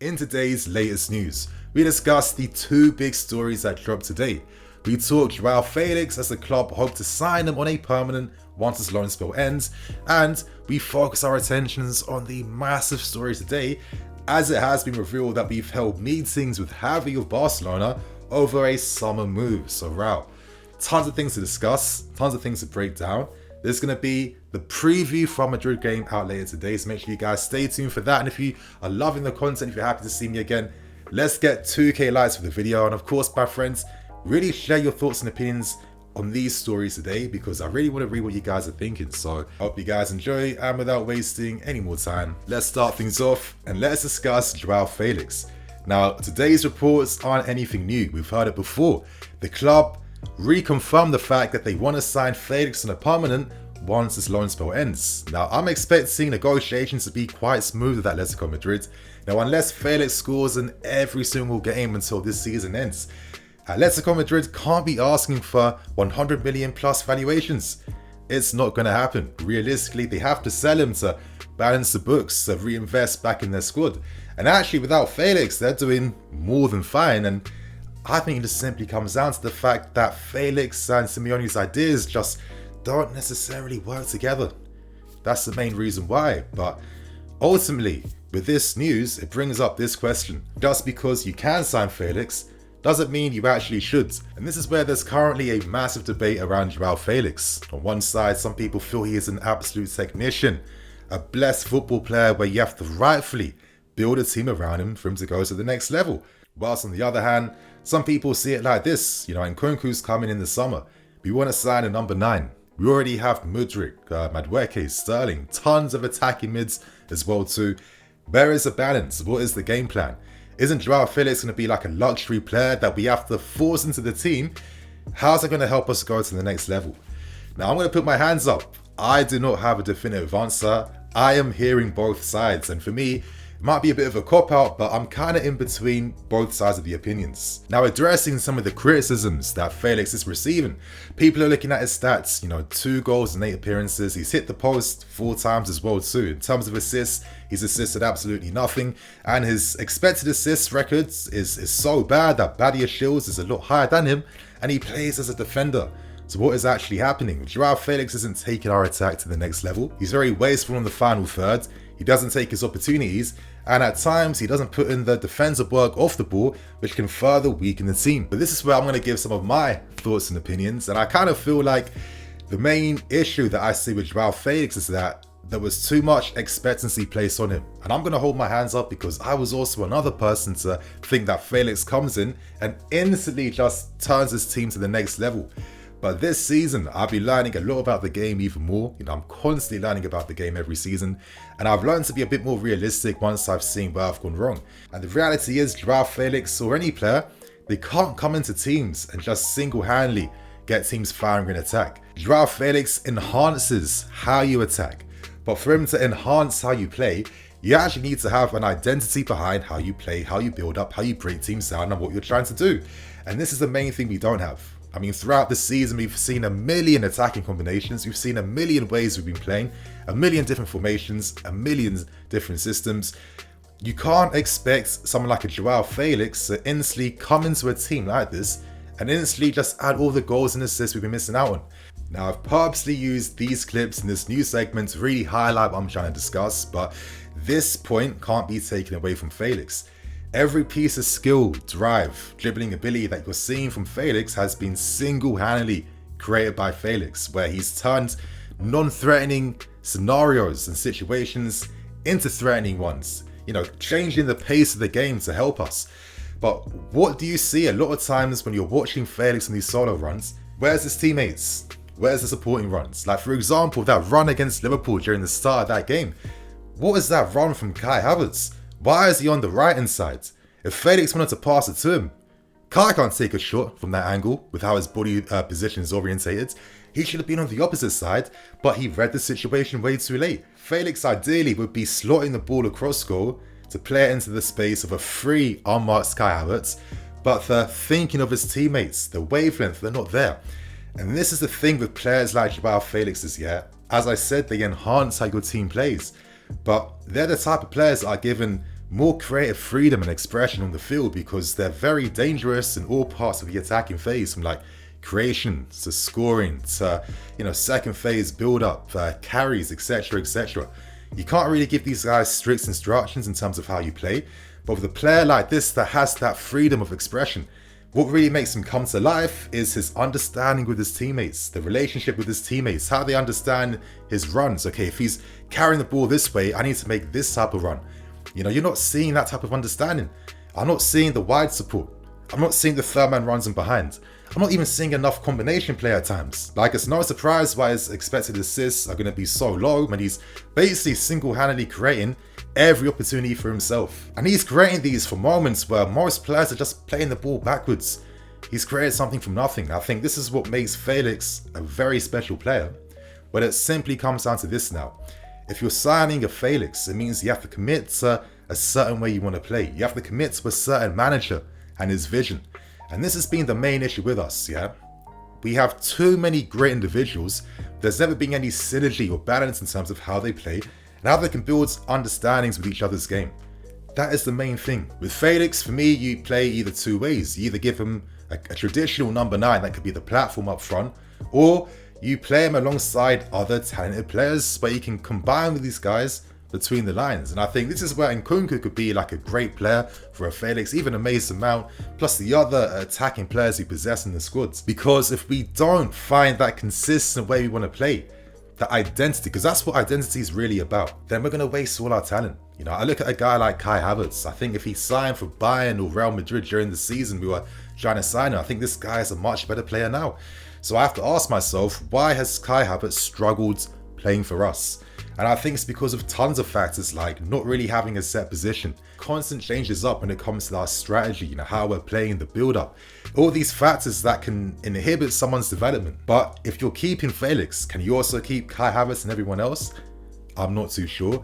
In today's latest news, we discuss the two big stories that dropped today. We talked Joao Felix as the club hoped to sign him on a permanent once his loan spell ends, and we focus our attentions on the massive story today as it has been revealed that we've held meetings with Gavi of Barcelona over a summer move. So wow, tons of things to discuss, tons of things to break down. There's going to be the preview from Madrid game out later today, so make sure you guys stay tuned for that. And if you are loving the content, if you're happy to see me again, let's get 2k likes for the video. And of course, my friends, really share your thoughts and opinions on these stories today because I really want to read what you guys are thinking. So I hope you guys enjoy, and without wasting any more time, let's start things off and let's discuss Joao Felix. Now, today's reports aren't anything new. We've heard it before. The club reconfirmed the fact that they want to sign Felix on a permanent once his loan spell ends. Now, I'm expecting negotiations to be quite smooth with Atletico Madrid. Now, unless Felix scores in every single game until this season ends, Atletico Madrid can't be asking for 100 million plus valuations. It's not going to happen. Realistically, they have to sell him to balance the books, to reinvest back in their squad. And actually, without Felix, they're doing more than fine. And I think it just simply comes down to the fact that Felix and Simeone's ideas just don't necessarily work together. That's the main reason why. But ultimately, with this news, it brings up this question. Just because you can sign Felix doesn't mean you actually should. And this is where there's currently a massive debate around Joao Felix. On one side, some people feel he is an absolute technician, a blessed football player where you have to rightfully build a team around him for him to go to the next level. Whilst on the other hand, some people see it like this, Nkunku's coming in the summer. We want to sign a number 9. We already have Mudryk, Madueke, Sterling, tons of attacking mids as well too. Where is the balance? What is the game plan? Isn't Joao Felix going to be like a luxury player that we have to force into the team? How's it going to help us go to the next level? Now, I'm going to put my hands up. I do not have a definitive answer. I am hearing both sides, and for me, it might be a bit of a cop-out, but I'm kind of in between both sides of the opinions. Now, addressing some of the criticisms that Felix is receiving, people are looking at his stats, 2 goals and 8 appearances. He's hit the post 4 times as well too. In terms of assists, he's assisted absolutely nothing, and his expected assist records is so bad that Badia Shields is a lot higher than him, and he plays as a defender. So what is actually happening? Joao Felix isn't taking our attack to the next level. He's very wasteful on the final third. He doesn't take his opportunities, and at times he doesn't put in the defensive work off the ball, which can further weaken the team. But this is where I'm going to give some of my thoughts and opinions, and I kind of feel like the main issue that I see with Joao Felix is that there was too much expectancy placed on him. And I'm going to hold my hands up because I was also another person to think that Felix comes in and instantly just turns his team to the next level. But this season, I'll be learning a lot about the game even more. I'm constantly learning about the game every season. And I've learned to be a bit more realistic once I've seen where I've gone wrong. And the reality is, Joao Felix or any player, they can't come into teams and just single-handedly get teams firing in attack. Joao Felix enhances how you attack. But for him to enhance how you play, you actually need to have an identity behind how you play, how you build up, how you break teams down, and what you're trying to do. And this is the main thing we don't have. I mean, throughout the season, we've seen a million attacking combinations. We've seen a million ways we've been playing, a million different formations, a million different systems. You can't expect someone like a Joao Felix to instantly come into a team like this and instantly just add all the goals and assists we've been missing out on. Now, I've purposely used these clips in this new segment to really highlight what I'm trying to discuss, but this point can't be taken away from Felix. Every piece of skill, drive, dribbling ability that you're seeing from Felix has been single-handedly created by Felix, where he's turned non-threatening scenarios and situations into threatening ones, changing the pace of the game to help us. But what do you see a lot of times when you're watching Felix on these solo runs? Where's his teammates? Where's the supporting runs? Like, for example, that run against Liverpool during the start of that game. What was that run from Kai Havertz? Why is he on the right-hand side? If Felix wanted to pass it to him, Kai can't take a shot from that angle with how his body position is orientated. He should have been on the opposite side, but he read the situation way too late. Felix ideally would be slotting the ball across goal to play it into the space of a free, unmarked Kai Havertz, but the thinking of his teammates, the wavelength, they're not there. And this is the thing with players like Joao Felix this year. As I said, they enhance how your team plays. But they're the type of players that are given more creative freedom and expression on the field, because they're very dangerous in all parts of the attacking phase, from like creation to scoring to, second phase build up, carries, etc, etc. You can't really give these guys strict instructions in terms of how you play, but with a player like this that has that freedom of expression, what really makes him come to life is his understanding with his teammates, the relationship with his teammates, how they understand his runs. Okay, if he's carrying the ball this way, I need to make this type of run. You're not seeing that type of understanding. I'm not seeing the wide support. I'm not seeing the third man runs in behind. I'm not even seeing enough combination play at times. Like, it's no surprise why his expected assists are going to be so low when he's basically single-handedly creating every opportunity for himself. And he's creating these for moments where most players are just playing the ball backwards. He's created something from nothing. I think this is what makes Felix a very special player. But it simply comes down to this now. If you're signing a Felix, it means you have to commit to a certain way you want to play. You have to commit to a certain manager and his vision. And this has been the main issue with us, yeah? We have too many great individuals. There's never been any synergy or balance in terms of how they play and how they can build understandings with each other's game. That is the main thing. With Felix, for me, you play either two ways. You either give him a traditional number 9 that could be the platform up front, or you play him alongside other talented players where you can combine with these guys between the lines. And I think this is where Nkunku could be like a great player for a Felix, even a Mason Mount, plus the other attacking players he possess in the squads. Because if we don't find that consistent way we want to play, that identity, because that's what identity is really about, then we're going to waste all our talent. I look at a guy like Kai Havertz. I think if he signed for Bayern or Real Madrid during the season we were trying to sign him, I think this guy is a much better player now. So I have to ask myself, why has Kai Havertz struggled playing for us? And I think it's because of tons of factors, like not really having a set position, constant changes up when it comes to our strategy, how we're playing the build-up. All these factors that can inhibit someone's development. But if you're keeping Felix, can you also keep Kai Havertz and everyone else? I'm not too sure.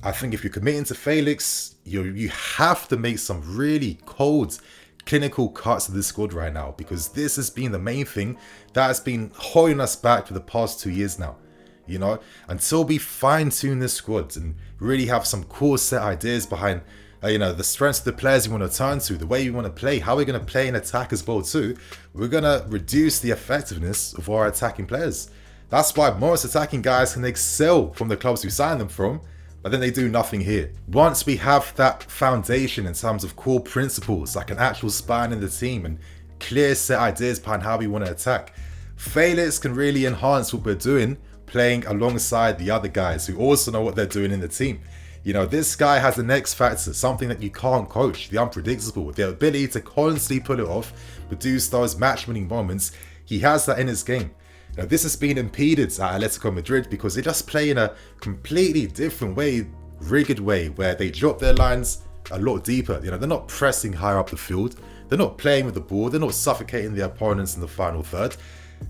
I think if you're committing to Felix, you have to make some really cold, clinical cuts to this squad right now, because this has been the main thing that has been holding us back for the past 2 years now. Until we fine-tune this squad and really have some core set ideas behind, the strengths of the players you want to turn to, the way you want to play, how we're going to play and attack as well too, we're going to reduce the effectiveness of our attacking players. That's why most attacking guys can excel from the clubs we sign them from, but then they do nothing here. Once we have that foundation in terms of core principles, like an actual spine in the team and clear set ideas behind how we want to attack, Felix can really enhance what we're doing, playing alongside the other guys who also know what they're doing in the team. This guy has an X factor, something that you can't coach, the unpredictable, the ability to constantly pull it off, produce those match-winning moments. He has that in his game. This has been impeded at Atletico Madrid because they just play in a completely different way, rigid way, where they drop their lines a lot deeper. They're not pressing higher up the field. They're not playing with the ball. They're not suffocating their opponents in the final third.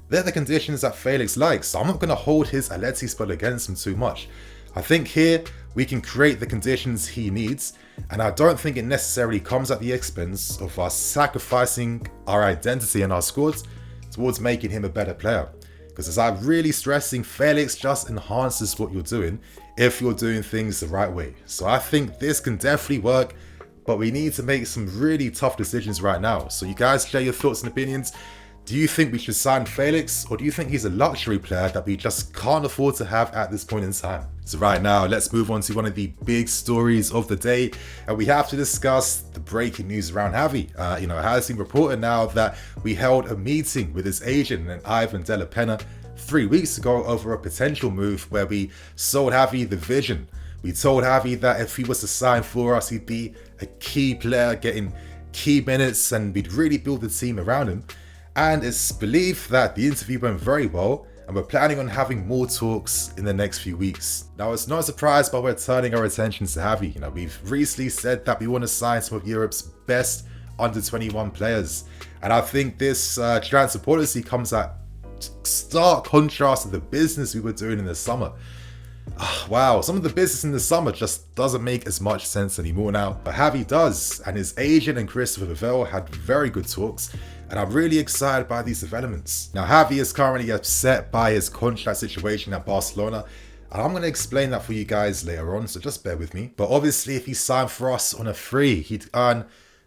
They're the conditions that Felix likes, so I'm not going to hold his Atleti spell against him too much. I think here we can create the conditions he needs, and I don't think it necessarily comes at the expense of us sacrificing our identity and our squads towards making him a better player. Because as I'm really stressing, Felix just enhances what you're doing if you're doing things the right way. So I think this can definitely work, but we need to make some really tough decisions right now. So you guys share your thoughts and opinions. Do you think we should sign Felix, or do you think he's a luxury player that we just can't afford to have at this point in time? So right now, let's move on to one of the big stories of the day, and we have to discuss the breaking news around Gavi. It has been reported now that we held a meeting with his agent and Ivan de la Pena 3 weeks ago over a potential move where we sold Gavi the vision. We told Gavi that if he was to sign for us, he'd be a key player, getting key minutes, and we'd really build the team around him. And it's believed that the interview went very well, and we're planning on having more talks in the next few weeks. Now, it's no surprise why we're turning our attention to Gavi. We've recently said that we want to sign some of Europe's best under-21 players, and I think this transfer policy comes at stark contrast to the business we were doing in the summer. Wow, some of the business in the summer just doesn't make as much sense anymore now, but Gavi does, and his agent and Christopher Vivell had very good talks, and I'm really excited by these developments. Now, Gavi is currently upset by his contract situation at Barcelona. And I'm going to explain that for you guys later on, so just bear with me. But obviously, if he signed for us on a free, he'd earn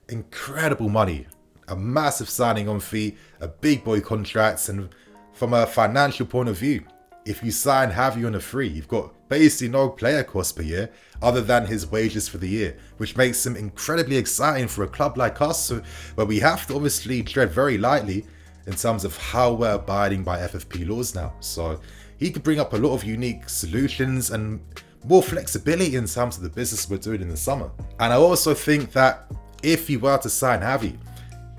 incredible money. A massive signing on fee, a big boy contract, and from a financial point of view, if you sign Javi on a free, you've got basically no player cost per year other than his wages for the year, which makes him incredibly exciting for a club like us, where we have to obviously tread very lightly in terms of how we're abiding by FFP laws now. So he could bring up a lot of unique solutions and more flexibility in terms of the business we're doing in the summer. And I also think that if you were to sign Javi,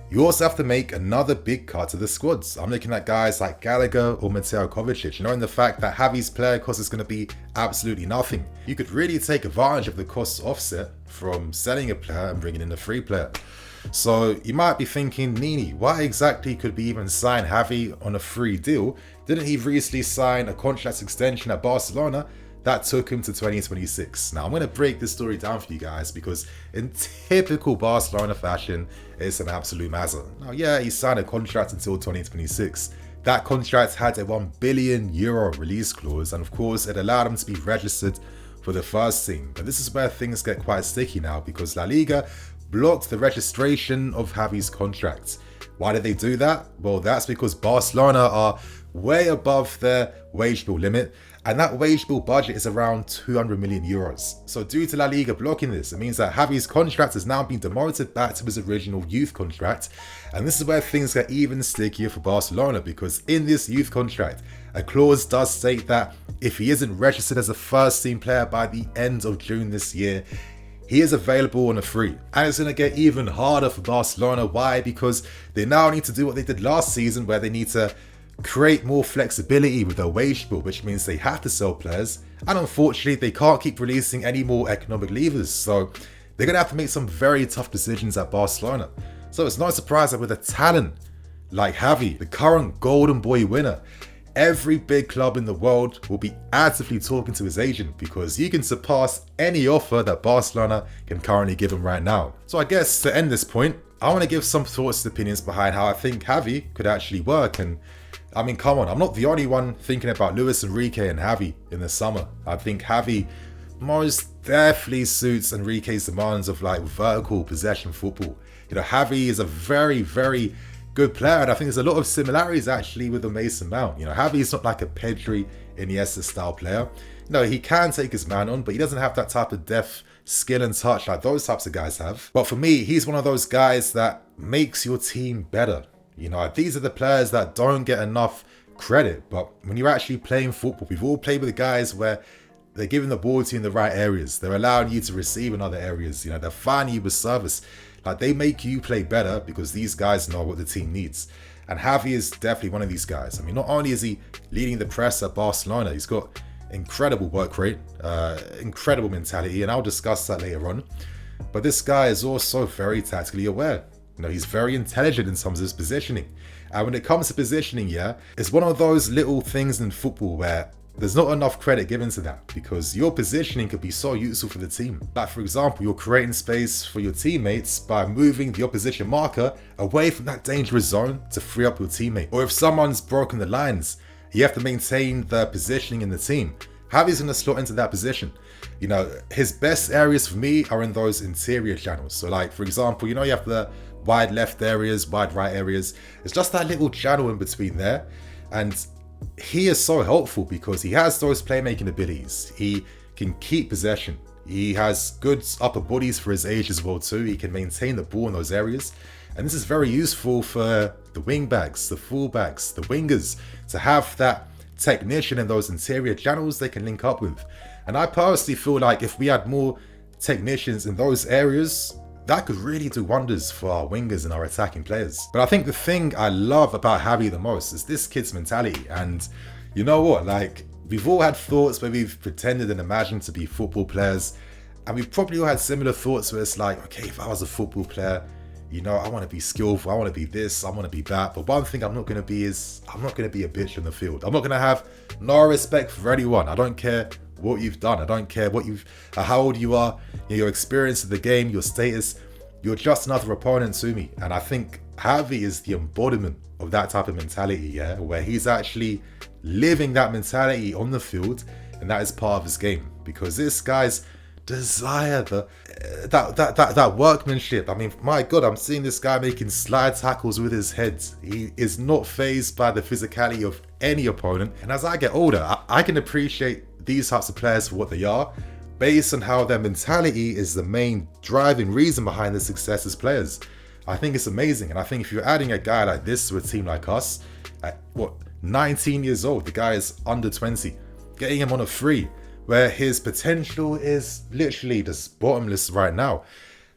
you also have to make another big cut to the squads. I'm looking at guys like Gallagher or Mateo Kovacic, knowing the fact that Javi's player cost is going to be absolutely nothing. You could really take advantage of the cost offset from selling a player and bringing in a free player. So you might be thinking, Nini, why exactly could we even sign Javi on a free deal? Didn't he recently sign a contract extension at Barcelona that took him to 2026? Now I'm going to break this story down for you guys because in typical Barcelona fashion, it's an absolute mazza. Now yeah, he signed a contract until 2026. That contract had a €1 billion release clause, and of course it allowed him to be registered for the first team. But this is where things get quite sticky now, because La Liga blocked the registration of Javi's contract. Why did they do that? Well, that's because Barcelona are way above their wage bill limit, and that wage bill budget is around €200 million. So due to La Liga blocking this, it means that Javi's contract has now been demoted back to his original youth contract. And this is where things get even stickier for Barcelona, because in this youth contract, a clause does state that if he isn't registered as a first team player by the end of June this year, he is available on a free. And it's going to get even harder for Barcelona. Why? Because they now need to do what they did last season, where they need to create more flexibility with their wage bill, which means they have to sell players. And unfortunately, they can't keep releasing any more economic levers. So they're going to have to make some very tough decisions at Barcelona. So it's no surprise that with a talent like Javi, the current Golden Boy winner, every big club in the world will be actively talking to his agent, because he can surpass any offer that Barcelona can currently give him right now. So I guess to end this point, I want to give some thoughts and opinions behind how I think Javi could actually work. And I mean, come on, I'm not the only one thinking about Luis Enrique and Javi in the summer. I think Javi most definitely suits Enrique's demands of like vertical possession football. You know, Javi is a very, very good player, and I think there's a lot of similarities actually with the Mason Mount. You know, Javi's not like a Pedri, Iniesta style player. No, he can take his man on, but he doesn't have that type of depth, skill and touch like those types of guys have. But for me, he's one of those guys that makes your team better. You know, these are the players that don't get enough credit, but when you're actually playing football, we've all played with the guys where they're giving the ball to you in the right areas. They're allowing you to receive in other areas. You know, they're finding you with service. Like, they make you play better because these guys know what the team needs. And Javi is definitely one of these guys. I mean, not only is he leading the press at Barcelona, he's got incredible work rate, incredible mentality, and I'll discuss that later on. But this guy is also very tactically aware. You know, he's very intelligent in terms of his positioning. And when it comes to positioning, yeah, it's one of those little things in football where there's not enough credit given to that, because your positioning could be so useful for the team. Like, for example, you're creating space for your teammates by moving the opposition marker away from that dangerous zone to free up your teammate. Or if someone's broken the lines, you have to maintain the positioning in the team. Javi's going to slot into that position. You know, his best areas for me are in those interior channels. So like, for example, you know, you have the wide left areas, wide right areas. It's just that little channel in between there. And he is so helpful because he has those playmaking abilities. He can keep possession. He has good upper bodies for his age as well too. He can maintain the ball in those areas. And this is very useful for the wing backs, the fullbacks, the wingers, to have that technician in those interior channels they can link up with. And I personally feel like if we had more technicians in those areas, that could really do wonders for our wingers and our attacking players. But I think the thing I love about Javi the most is this kid's mentality. And you know what? Like, we've all had thoughts where we've pretended and imagined to be football players. And we've probably all had similar thoughts where it's like, okay, if I was a football player, you know, I want to be skillful, I want to be this, I want to be that. But one thing I'm not going to be is, I'm not going to be a bitch on the field. I'm not going to have no respect for anyone. I don't care what you've done. I don't care what how old you are, your experience of the game, your status. You're just another opponent to me. And I think Javi is the embodiment of that type of mentality, yeah, where he's actually living that mentality on the field. and that is part of his game, because this guy's desire, that workmanship. I mean, my God, I'm seeing this guy making slide tackles with his head. He is not fazed by the physicality of any opponent. And as I get older, I can appreciate these types of players for what they are, based on how their mentality is the main driving reason behind their success as players. I think it's amazing. And I think if you're adding a guy like this to a team like us, at 19 years old, the guy is under 20, getting him on a free, where his potential is literally just bottomless right now.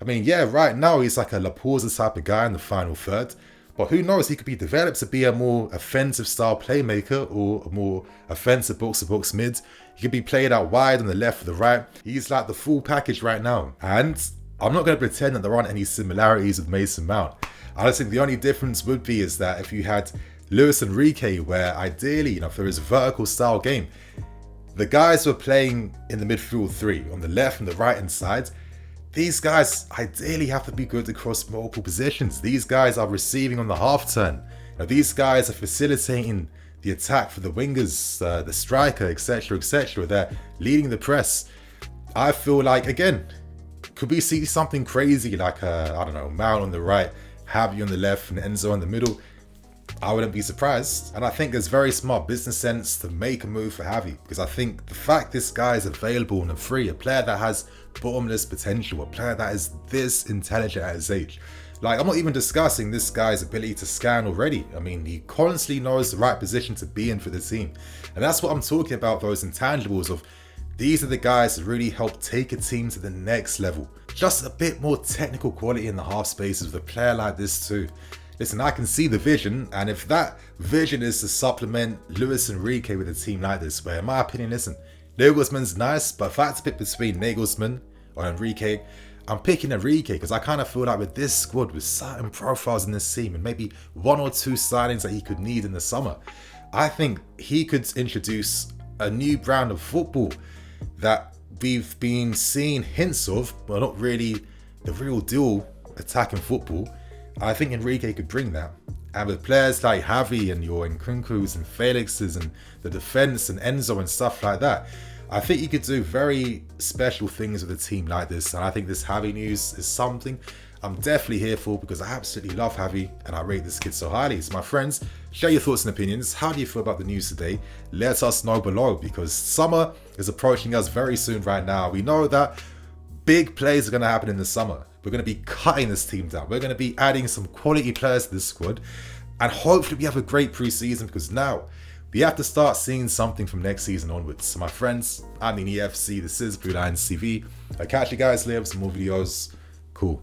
I mean, yeah, right now he's like a Laporta type of guy in the final third, but who knows, he could be developed to be a more offensive style playmaker or a more offensive box-to-box mid. He could be played out wide on the left or the right. He's like the full package right now. And I'm not going to pretend that there aren't any similarities with Mason Mount. I just think the only difference would be is that if you had Luis Enrique, where ideally, if there is a vertical style game, the guys who are playing in the midfield three, on the left and the right hand side, these guys ideally have to be good across multiple positions. These guys are receiving on the half turn. These guys are facilitating the attack for the wingers, the striker, etc., etc. They're leading the press. I feel like, again, could we see something crazy like, I don't know, Mount on the right, Javi on the left, and Enzo in the middle? I wouldn't be surprised. And I think there's very smart business sense to make a move for Javi, because I think the fact this guy is available and free, a player that has bottomless potential, a player that is this intelligent at his age. Like, I'm not even discussing this guy's ability to scan already. I mean, he constantly knows the right position to be in for the team. And that's what I'm talking about, those intangibles of these are the guys that really help take a team to the next level. Just a bit more technical quality in the half spaces with a player like this too. Listen, I can see the vision, and if that vision is to supplement Luis Enrique with a team like this, where in my opinion, listen, Nagelsmann's nice, but if I had to pick between Nagelsmann or Enrique, I'm picking Enrique, because I kind of feel like with this squad, with certain profiles in this team, and maybe one or two signings that he could need in the summer, I think he could introduce a new brand of football that we've been seeing hints of, but not really the real deal attacking football. I think Enrique could bring that. And with players like Javi and your Nkunkus and Felixes and the defense and Enzo and stuff like that, I think you could do very special things with a team like this. And I think this Javi news is something I'm definitely here for, because I absolutely love Javi and I rate this kid so highly. So my friends, share your thoughts and opinions. How do you feel about the news today? Let us know below, because summer is approaching us very soon right now. We know that big plays are going to happen in the summer. We're going to be cutting this team down. We're going to be adding some quality players to this squad. And hopefully we have a great preseason, because now we have to start seeing something from next season onwards. So my friends, I'm in EFC. This is BlueLionsTV. I'll catch you guys later with some more videos. Cool.